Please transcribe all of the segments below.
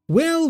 Well,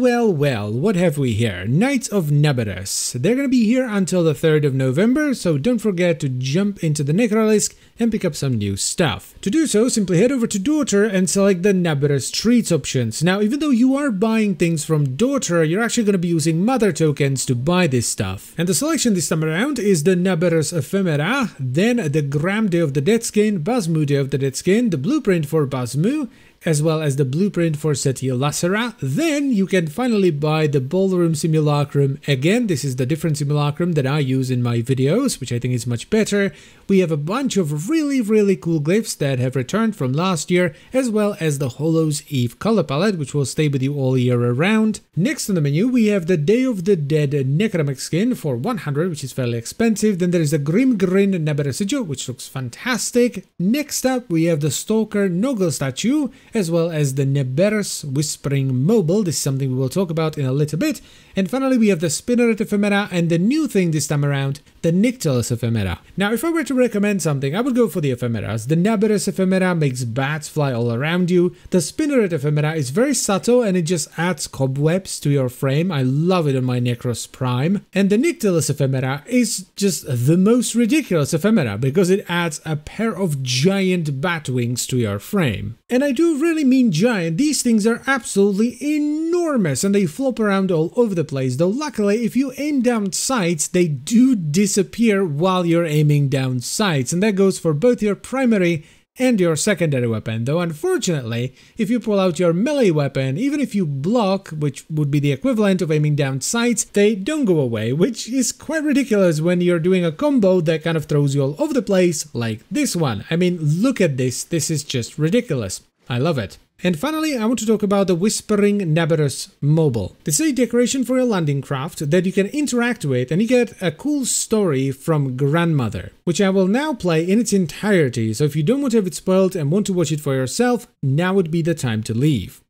what have we here? Knights of Naberus. They're gonna be here until the 3rd of November, so don't forget to jump into the Nyctalus and pick up some new stuff. To do so, simply head over to Daughter and select the Naberus Treats options. Now, even though you are buying things from Daughter, you're actually gonna be using Mother tokens to buy this stuff. And the selection this time around is the Naberus Ephemera, then the Gram Day of the Dead Skin, Basmu Day of the Dead Skin, the Blueprint for Basmu, as well as the blueprint for Setia Lacera. Then you can finally buy the Ballroom Simulacrum. Again, this is the different simulacrum that I use in my videos, which I think is much better. We have a bunch of really cool glyphs that have returned from last year, as well as the Hollows Eve color palette, which will stay with you all year around. Next on the menu, we have the Day of the Dead Necromantic skin for 100, which is fairly expensive. Then there is the Grim Grin Naberus, which looks fantastic. Next up, we have the Stalker Noggle statue, as well as the Naberus Whispering Mobile. This is something we will talk about in a little bit. And finally, we have the Spinneret Ephemera, and the new thing this time around, the Nyctalus Ephemera. Now, if I were to recommend something, I would go for the Ephemeras. The Naberus Ephemera makes bats fly all around you. The Spinneret Ephemera is very subtle and it just adds cobwebs to your frame. I love it on my Necros Prime. And the Nyctalus Ephemera is just the most ridiculous ephemera because it adds a pair of giant bat wings to your frame. And I do really mean giant. These things are absolutely enormous and they flop around all over the place, though luckily if you aim down sights they do disappear while you're aiming down sights, and that goes for both your primary and your secondary weapon. Though unfortunately, if you pull out your melee weapon, even if you block, which would be the equivalent of aiming down sights, they don't go away, which is quite ridiculous when you're doing a combo that kind of throws you all over the place like this one. I mean, look at this is just ridiculous. I love it. And finally, I want to talk about the Whispering Naberus Mobile. This is a decoration for your landing craft that you can interact with, and you get a cool story from Grandmother, which I will now play in its entirety, so if you don't want to have it spoiled and want to watch it for yourself, now would be the time to leave.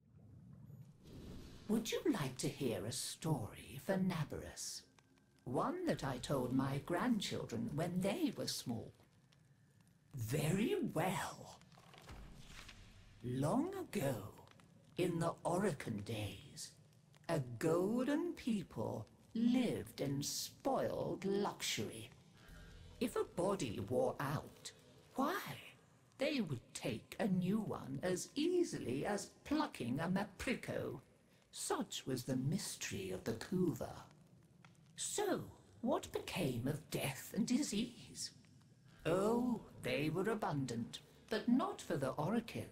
Would you like to hear a story for Naberus? One that I told my grandchildren when they were small. Very well. Long ago, in the Orokin days, a golden people lived in spoiled luxury. If a body wore out, why, they would take a new one as easily as plucking a maprico. Such was the mystery of the Kuva. So, what became of death and disease? Oh, they were abundant, but not for the Orokin.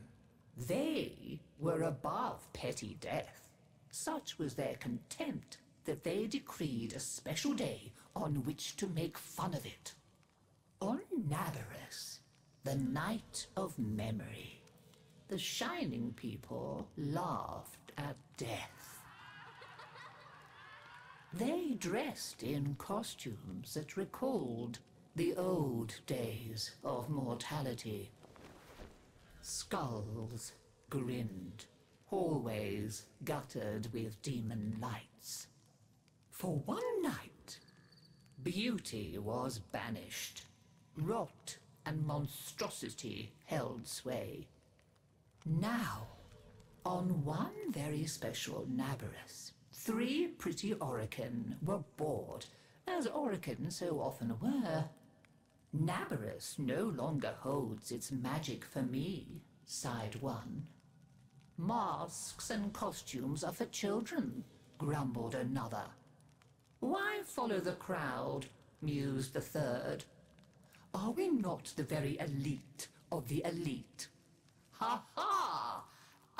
They were above petty death. Such was their contempt that they decreed a special day on which to make fun of it. On Naberus, the night of memory, the shining people laughed at death. They dressed in costumes that recalled the old days of mortality. Skulls grinned, hallways guttered with demon lights. For one night, beauty was banished, rot and monstrosity held sway. Now, on one very special Naberus, 3 pretty Orokin were bored, as Orokin so often were. Naberus no longer holds its magic for me, sighed one. Masks and costumes are for children, grumbled another. Why follow the crowd, mused the third. Are we not the very elite of the elite? Ha ha!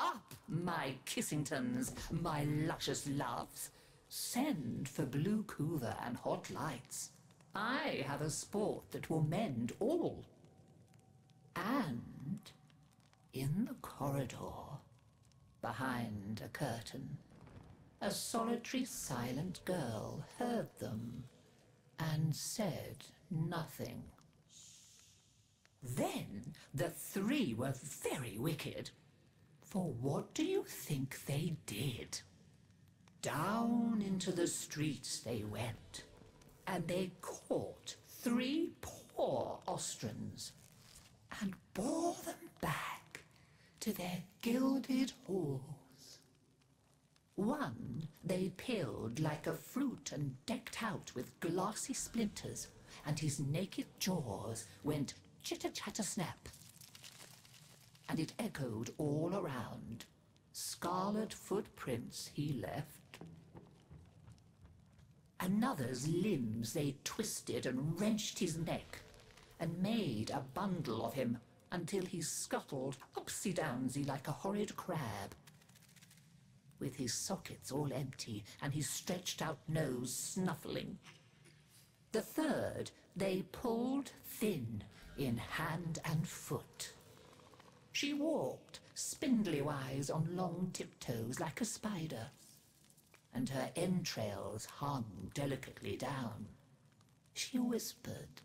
Up, my Kissingtons, my luscious loves. Send for blue Kuva and hot lights. I have a sport that will mend all. And in the corridor, behind a curtain, a solitary silent girl heard them and said nothing. Then the 3 were very wicked. For what do you think they did? Down into the streets they went, and they caught 3 poor Austrians and bore them back to their gilded halls. One they peeled like a fruit and decked out with glassy splinters, and his naked jaws went chitter-chatter-snap. And it echoed all around. Scarlet footprints he left. Another's limbs they twisted and wrenched his neck, and made a bundle of him until he scuttled upsy-downsy like a horrid crab, with his sockets all empty and his stretched-out nose snuffling. The third they pulled thin in hand and foot. She walked spindly-wise on long tiptoes like a spider, and her entrails hung delicately down. She whispered,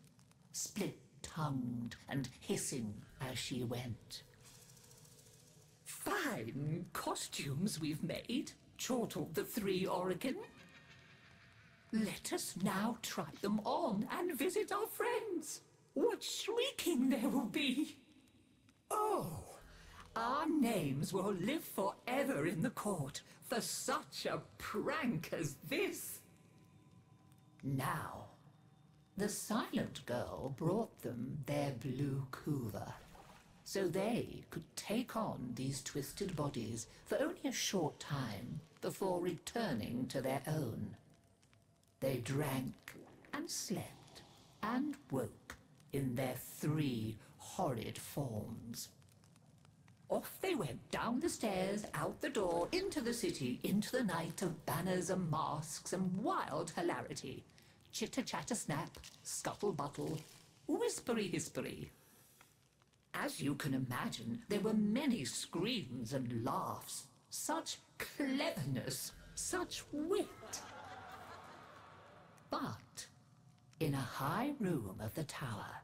split-tongued and hissing as she went. "Fine costumes we've made," chortled the three Oregon. "Let us now try them on and visit our friends. What shrieking there will be! Oh, our names will live forever in the court for such a prank as this." Now, the silent girl brought them their blue couver, so they could take on these twisted bodies for only a short time before returning to their own. They drank and slept and woke in their three horrid forms. Off they went down the stairs, out the door, into the city, into the night of banners and masks and wild hilarity. Chitter-chatter-snap, scuttle-buttle, whispery-hispery. As you can imagine, there were many screams and laughs. Such cleverness, such wit. But in a high room of the tower,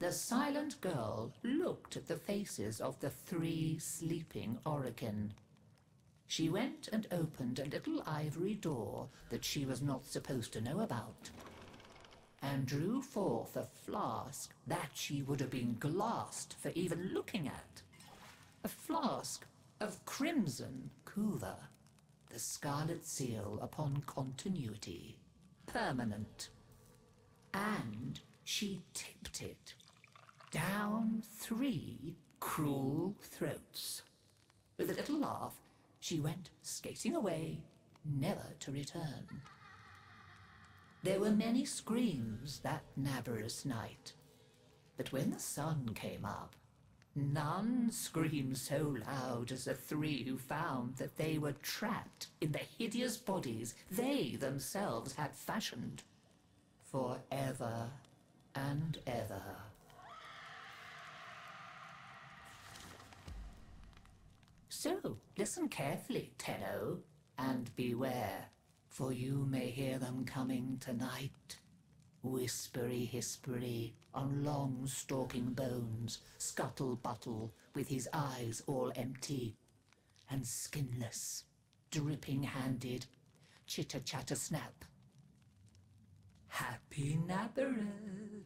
the silent girl looked at the faces of the three sleeping Oregon. She went and opened a little ivory door that she was not supposed to know about, and drew forth a flask that she would have been glassed for even looking at. A flask of crimson couver, the scarlet seal upon continuity, permanent. And she tipped it down three cruel throats. With a little laugh, she went skating away, never to return. There were many screams that Naberus night, but when the sun came up, none screamed so loud as the three who found that they were trapped in the hideous bodies they themselves had fashioned for ever and ever. So, listen carefully, Tenno, and beware, for you may hear them coming tonight. Whispery-hispery on long stalking bones, scuttle-buttle with his eyes all empty, and skinless, dripping-handed, chitter-chatter-snap. Happy Naberus!